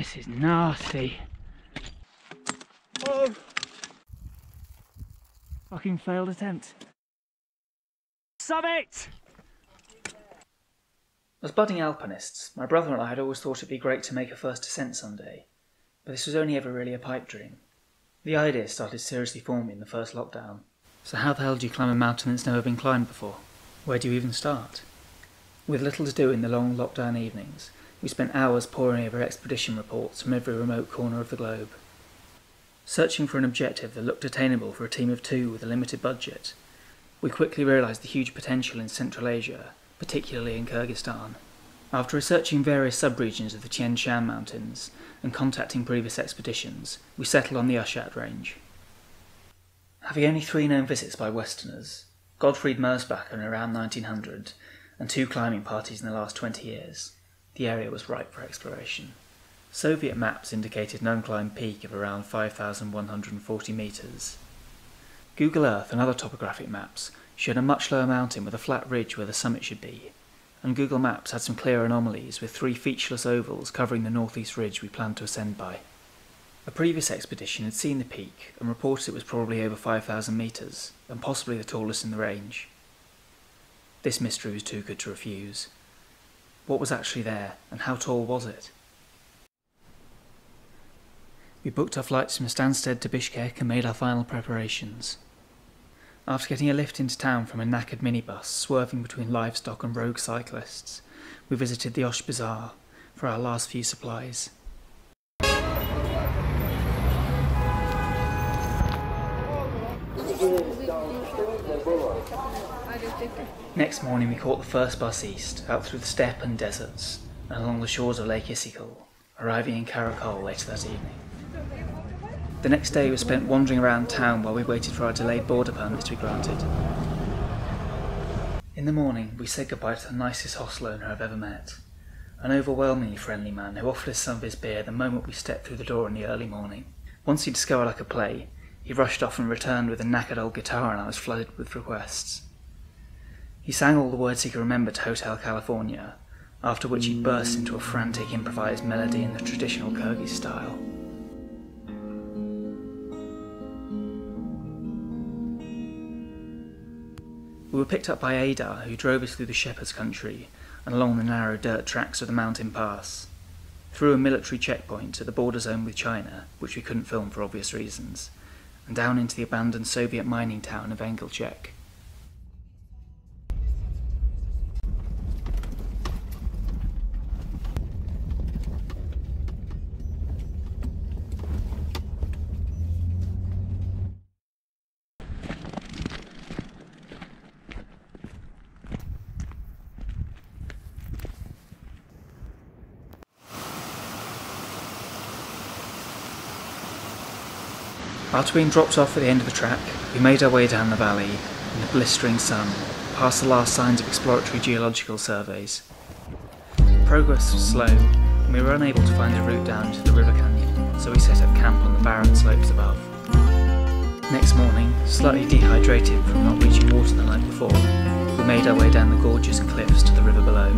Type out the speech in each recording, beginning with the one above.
This is nasty. Oh! Fucking failed attempt. Summit! As budding alpinists, my brother and I had always thought it'd be great to make a first ascent someday, but this was only ever really a pipe dream. The idea started seriously forming in the first lockdown. So how the hell do you climb a mountain that's never been climbed before? Where do you even start? With little to do in the long lockdown evenings, we spent hours poring over expedition reports from every remote corner of the globe. Searching for an objective that looked attainable for a team of 2 with a limited budget, we quickly realised the huge potential in Central Asia, particularly in Kyrgyzstan. After researching various sub-regions of the Tian Shan Mountains and contacting previous expeditions, we settled on the Ascent range. Having only 3 known visits by Westerners, Gottfried Merzbacher in around 1900, and 2 climbing parties in the last 20 years, the area was ripe for exploration. Soviet maps indicated an unclimbed peak of around 5,140 metres. Google Earth and other topographic maps showed a much lower mountain with a flat ridge where the summit should be, and Google Maps had some clear anomalies with 3 featureless ovals covering the northeast ridge we planned to ascend by. A previous expedition had seen the peak and reported it was probably over 5,000 metres, and possibly the tallest in the range. This mystery was too good to refuse. What was actually there, and how tall was it? We booked our flights from Stansted to Bishkek and made our final preparations. After getting a lift into town from a knackered minibus swerving between livestock and rogue cyclists, we visited the Osh Bazaar for our last few supplies. Next morning we caught the first bus east, out through the steppe and deserts, and along the shores of Lake Issyk, arriving in Karakol later that evening. The next day was spent wandering around town while we waited for our delayed border permit to be granted. In the morning we said goodbye to the nicest hostel owner I've ever met, an overwhelmingly friendly man who offered us some of his beer the moment we stepped through the door in the early morning. Once he discovered I could play, he rushed off and returned with a knackered old guitar, and I was flooded with requests. He sang all the words he could remember to Hotel California, after which he burst into a frantic improvised melody in the traditional Kyrgyz style. We were picked up by Adar, who drove us through the shepherd's country and along the narrow dirt tracks of the mountain pass, through a military checkpoint at the border zone with China, which we couldn't film for obvious reasons, and down into the abandoned Soviet mining town of Engelchek. After being dropped off at the end of the track, we made our way down the valley in the blistering sun, past the last signs of exploratory geological surveys. Progress was slow, and we were unable to find a route down to the river canyon, so we set up camp on the barren slopes above. Next morning, slightly dehydrated from not reaching water the night before, we made our way down the gorges and cliffs to the river below.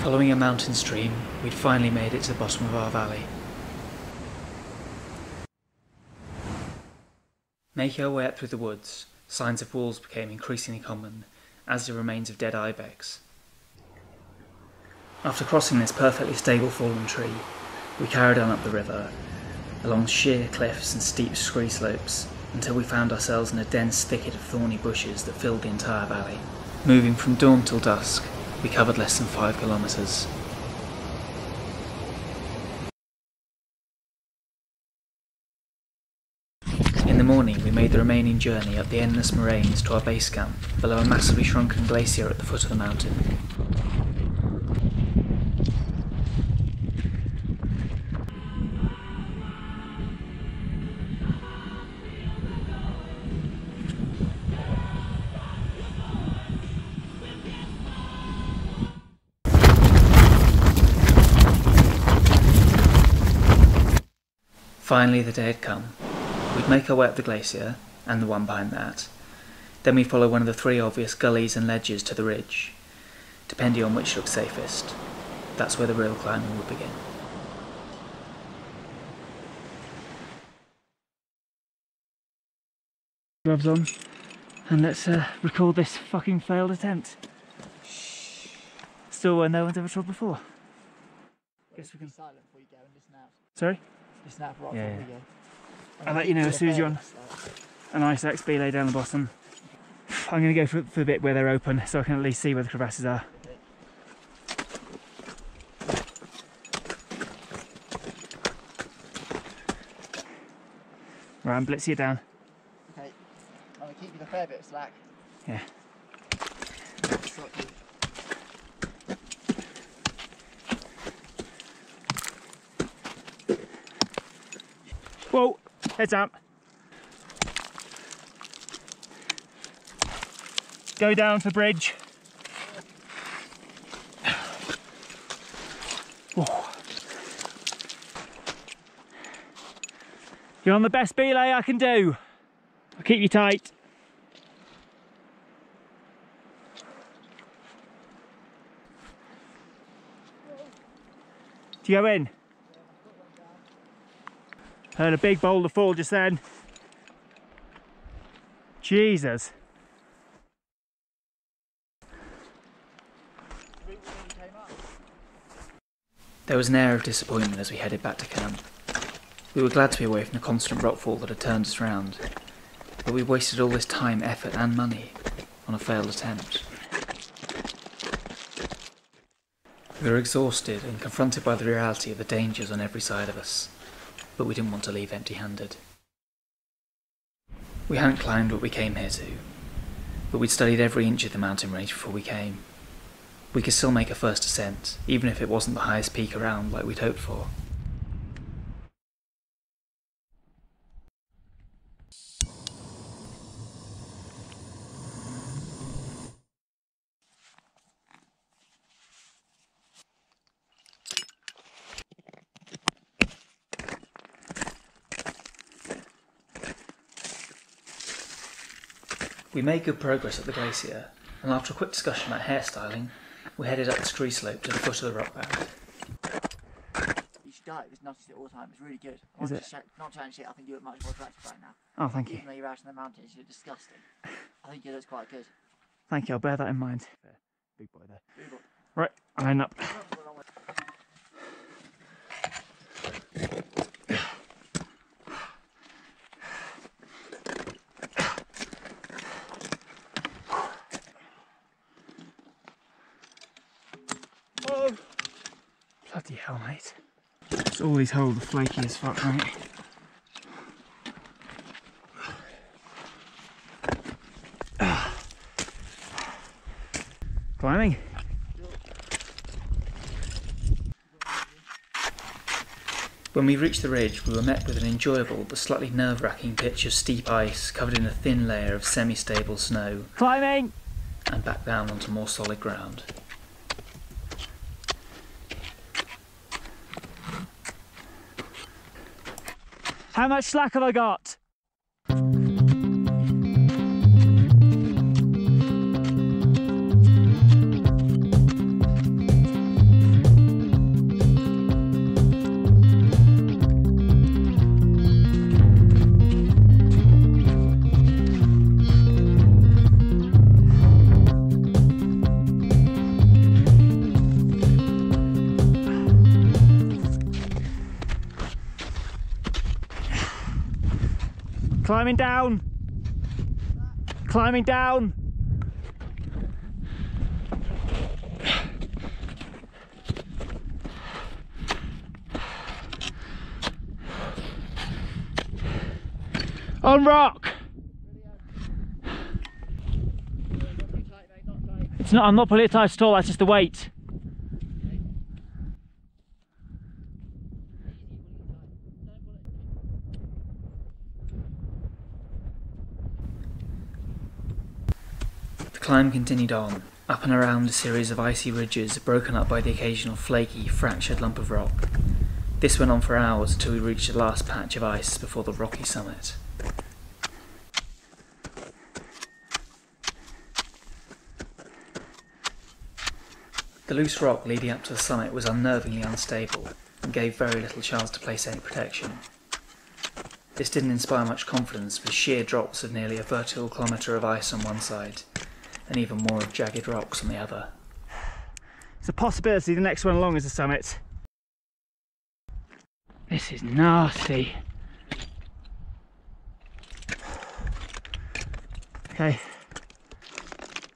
Following a mountain stream, we'd finally made it to the bottom of our valley. Making our way up through the woods, signs of wolves became increasingly common, as did remains of dead ibex. After crossing this perfectly stable fallen tree, we carried on up the river, along sheer cliffs and steep scree slopes, until we found ourselves in a dense thicket of thorny bushes that filled the entire valley. Moving from dawn till dusk, we covered less than 5 kilometres. In the morning we made the remaining journey up the endless moraines to our base camp below a massively shrunken glacier at the foot of the mountain. Finally the day had come. We'd make our way up the glacier, and the one behind that. Then we'd follow one of the 3 obvious gullies and ledges to the ridge. Depending on which looked safest, that's where the real climbing would begin. Gloves on, and let's record this fucking failed attempt. Still where no one's ever tried before. Guess we can. Silent before you go and listen out. Sorry? Listen out right Yeah, before you go. I'll let you know as soon as you're on a nice X belay down the bottom. I'm going to go for the bit where they're open so I can at least see where the crevasses are. Right, I'm blitzing it down. Okay, I'm going to keep you a fair bit of slack. Yeah. Whoa, heads up. Go down to the bridge. Whoa. You're on the best belay I can do. I'll keep you tight. Do you go in? Heard a big boulder fall just then. Jesus. There was an air of disappointment as we headed back to camp. We were glad to be away from the constant rockfall that had turned us round, but we wasted all this time, effort and money on a failed attempt. We were exhausted and confronted by the reality of the dangers on every side of us, but we didn't want to leave empty-handed. We hadn't climbed what we came here to, but we'd studied every inch of the mountain range before we came. We could still make a first ascent, even if it wasn't the highest peak around like we'd hoped for. We made good progress up the glacier, and after a quick discussion about hairstyling, we headed up the scree slope to the foot of the rock band. You should dive, it's noticed it all the time, it's really good. Is it? Not trying shit, I think you look much more attractive right now. Oh, thank you. Even though you're out in the mountains, you're disgusting. I think you look quite good. Thank you, I'll bear that in mind. Big boy there. Big boy. Right, I'll line up. Bloody hell, mate. It's all these holes are flaky as fuck, mate. Climbing. When we reached the ridge, we were met with an enjoyable but slightly nerve-wracking pitch of steep ice covered in a thin layer of semi-stable snow. Climbing! And back down onto more solid ground. How much slack have I got? Climbing down! Climbing down! On rock! It's not, I'm not pulling it tight at all, that's just the weight. The climb continued on, up and around a series of icy ridges broken up by the occasional flaky, fractured lump of rock. This went on for hours until we reached the last patch of ice before the rocky summit. The loose rock leading up to the summit was unnervingly unstable and gave very little chance to place any protection. This didn't inspire much confidence, with sheer drops of nearly a vertical kilometre of ice on one side and even more of jagged rocks on the other. It's a possibility the next one along is the summit. This is nasty. Okay,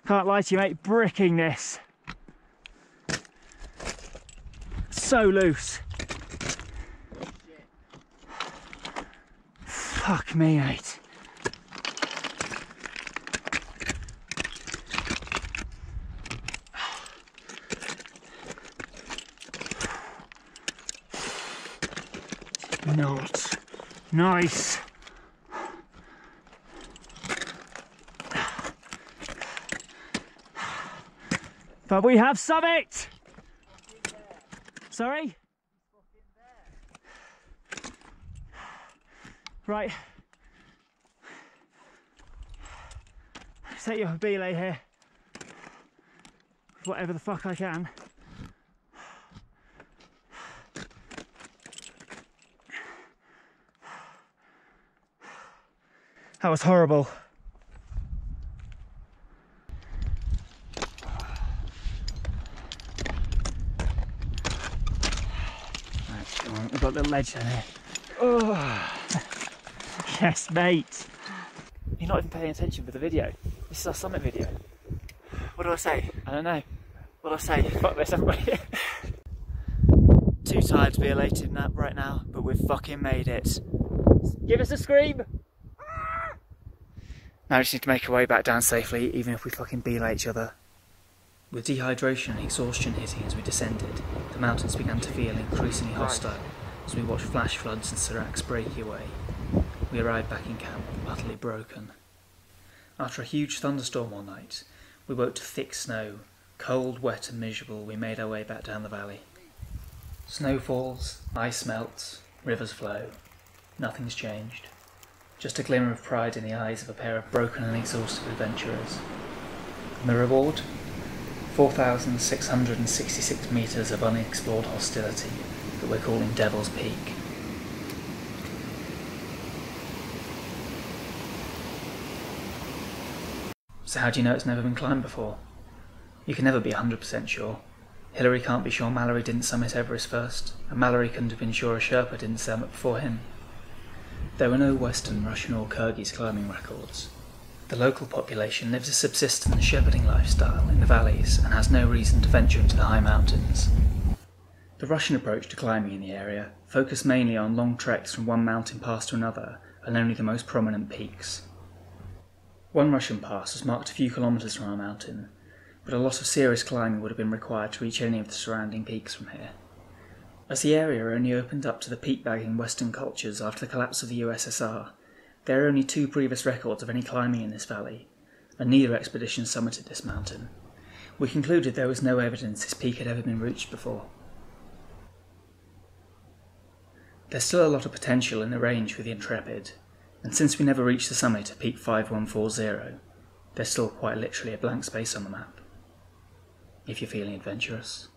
can't lie to you, mate, bricking this. So loose. Fuck me, mate. Not nice. But we have summit. Sorry? Right. Set you up a belay here. Whatever the fuck I can. That was horrible. We've got a little ledge down here. Oh. Yes, mate. You're not even paying attention with the video. This is our summit video. What do I say? I don't know. What do I say? Fuck this, haven't we? Too tired to be elated right now, but we've fucking made it. Give us a scream! Now we just need to make our way back down safely, even if we fucking belay each other. With dehydration and exhaustion hitting as we descended, the mountains began to feel increasingly hostile as we watched flash floods and seracs break away. We arrived back in camp, utterly broken. After a huge thunderstorm all night, we woke to thick snow. Cold, wet and miserable, we made our way back down the valley. Snow falls, ice melts, rivers flow. Nothing's changed. Just a glimmer of pride in the eyes of a pair of broken and exhausted adventurers. And the reward? 4,666 metres of unexplored hostility that we're calling Devil's Peak. So how do you know it's never been climbed before? You can never be 100% sure. Hillary can't be sure Mallory didn't summit Everest first, and Mallory couldn't have been sure a Sherpa didn't summit before him. There were no Western, Russian or Kyrgyz climbing records. The local population lives a subsistence shepherding lifestyle in the valleys and has no reason to venture into the high mountains. The Russian approach to climbing in the area focused mainly on long treks from one mountain pass to another and only the most prominent peaks. One Russian pass was marked a few kilometres from our mountain, but a lot of serious climbing would have been required to reach any of the surrounding peaks from here. As the area only opened up to the peat-bagging Western cultures after the collapse of the USSR, there are only 2 previous records of any climbing in this valley, and neither expedition summited this mountain. We concluded there was no evidence this peak had ever been reached before. There's still a lot of potential in the range for the Intrepid, and since we never reached the summit at peak 5140, there's still quite literally a blank space on the map. If you're feeling adventurous.